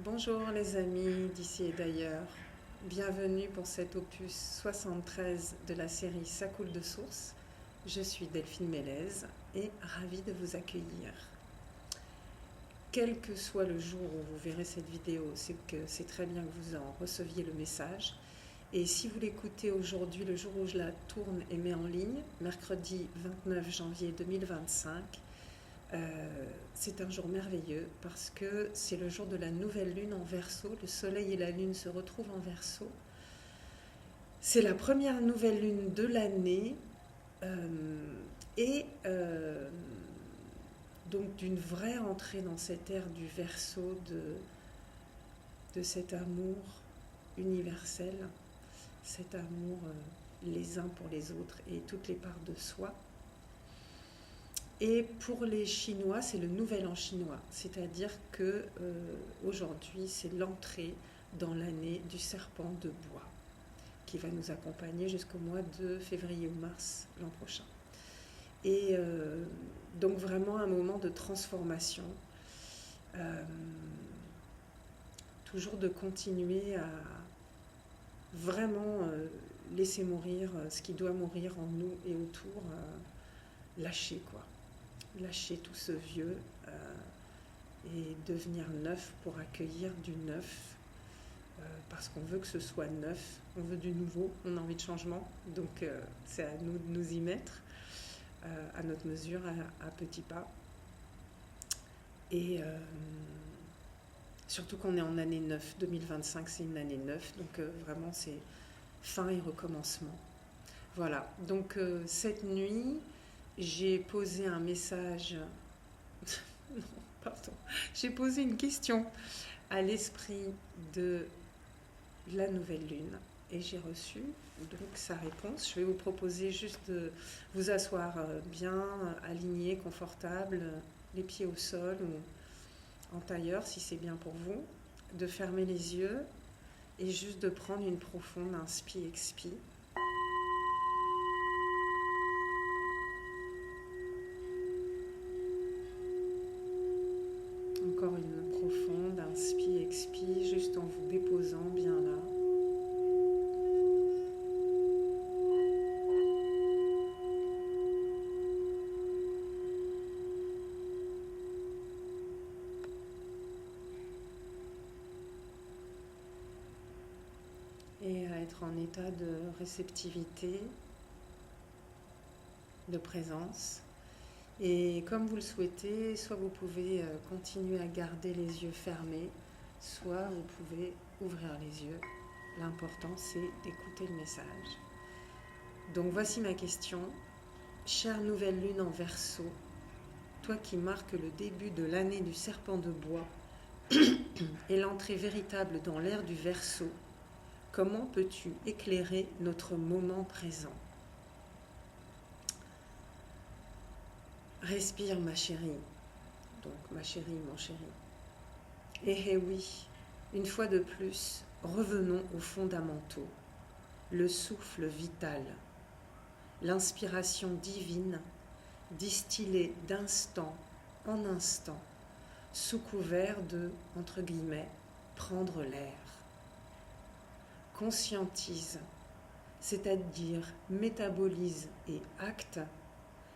Bonjour les amis d'ici et d'ailleurs, bienvenue pour cet opus 73 de la série Ça coule de source. Je suis Delphine Mélèze et ravie de vous accueillir. Quel que soit le jour où vous verrez cette vidéo, c'est que c'est très bien que vous en receviez le message. Et si vous l'écoutez aujourd'hui, le jour où je la tourne et mets en ligne, mercredi 29 janvier 2025, c'est un jour merveilleux parce que c'est le jour de la nouvelle lune en Verseau. Le soleil et la lune se retrouvent en Verseau. C'est la première nouvelle lune de l'année et donc d'une vraie entrée dans cette ère du Verseau, de cet amour universel, cet amour les uns pour les autres et toutes les parts de soi. Et pour les Chinois, c'est le nouvel an chinois, c'est-à-dire que aujourd'hui, c'est l'entrée dans l'année du serpent de bois, qui va nous accompagner jusqu'au mois de février ou mars l'an prochain. Et donc vraiment un moment de transformation, toujours de continuer à vraiment laisser mourir ce qui doit mourir en nous et autour, lâcher quoi. Lâcher tout ce vieux et devenir neuf pour accueillir du neuf, parce qu'on veut que ce soit neuf, on veut du nouveau, on a envie de changement, donc c'est à nous de nous y mettre à notre mesure, à petits pas. Et surtout qu'on est en année 9, 2025 c'est une année 9, donc vraiment c'est fin et recommencement. Voilà, donc cette nuit, j'ai posé un message, non, pardon, j'ai posé une question à l'esprit de la nouvelle lune et j'ai reçu donc sa réponse. Je vais vous proposer juste de vous asseoir bien, aligné, confortable, les pieds au sol ou en tailleur si c'est bien pour vous, de fermer les yeux et juste de prendre une profonde inspi-expi. Encore une profonde inspi-expi, juste en vous déposant bien là. Et à être en état de réceptivité, de présence. Et comme vous le souhaitez, soit vous pouvez continuer à garder les yeux fermés, soit vous pouvez ouvrir les yeux. L'important, c'est d'écouter le message. Donc voici ma question. Chère nouvelle lune en Verseau, toi qui marques le début de l'année du serpent de bois et l'entrée véritable dans l'ère du Verseau, comment peux-tu éclairer notre moment présent ? Respire ma chérie, donc ma chérie, mon chéri. Et oui, une fois de plus, revenons aux fondamentaux, le souffle vital, l'inspiration divine, distillée d'instant en instant, sous couvert de, entre guillemets, prendre l'air. Conscientise, c'est-à-dire métabolise et acte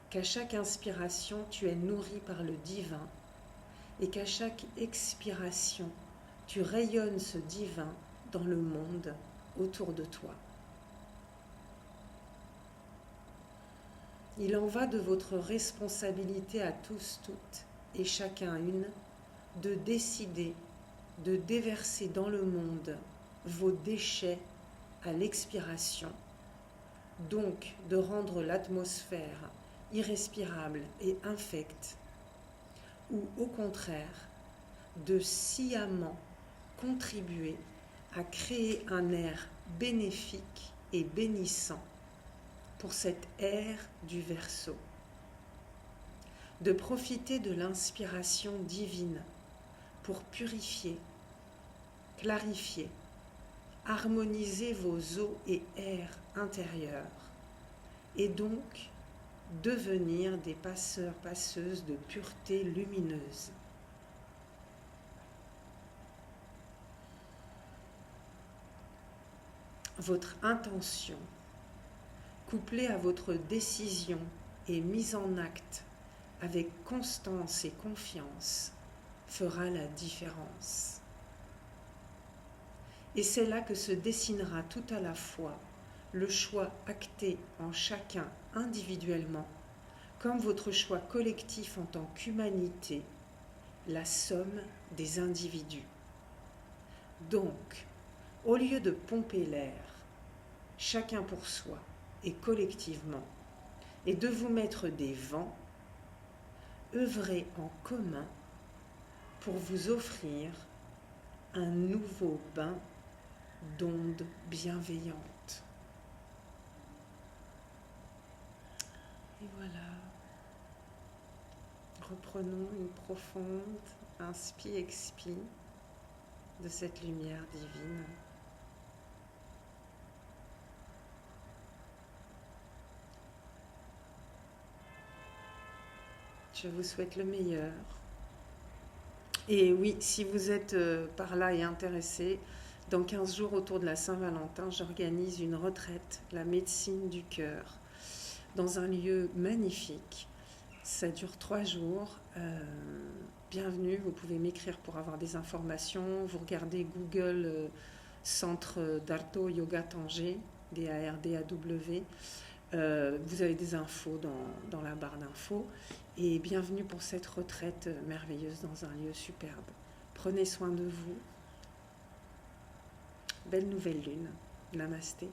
qu'à chaque inspiration, tu es nourri par le divin et qu'à chaque expiration, tu rayonnes ce divin dans le monde autour de toi. Il en va de votre responsabilité à tous, toutes et chacun une de décider de déverser dans le monde vos déchets à l'expiration, donc de rendre l'atmosphère irrespirable et infecte, ou au contraire, de sciemment contribuer à créer un air bénéfique et bénissant pour cette ère du Verseau. De profiter de l'inspiration divine pour purifier, clarifier, harmoniser vos eaux et airs intérieurs et donc devenir des passeurs-passeuses de pureté lumineuse. votre intention, couplée à votre décision et mise en acte avec constance et confiance, fera la différence. Et c'est là que se dessinera tout à la fois le choix acté en chacun individuellement, comme votre choix collectif en tant qu'humanité, la somme des individus. Donc, au lieu de pomper l'air, chacun pour soi et collectivement, et de vous mettre des vents, œuvrez en commun pour vous offrir un nouveau bain d'ondes bienveillantes. Et voilà. Reprenons une profonde inspi-expi de cette lumière divine. Je vous souhaite le meilleur. Et oui, si vous êtes par là et intéressé, dans 15 jours autour de la Saint-Valentin, j'organise une retraite, la médecine du cœur, dans un lieu magnifique. Ça dure 3 jours. Bienvenue, vous pouvez m'écrire pour avoir des informations. Vous regardez Google Centre d'Arto Yoga Tanger, D-A-R-D-A-W. Vous avez des infos dans la barre d'infos. Et bienvenue pour cette retraite merveilleuse dans un lieu superbe. Prenez soin de vous. Belle nouvelle lune. Namasté.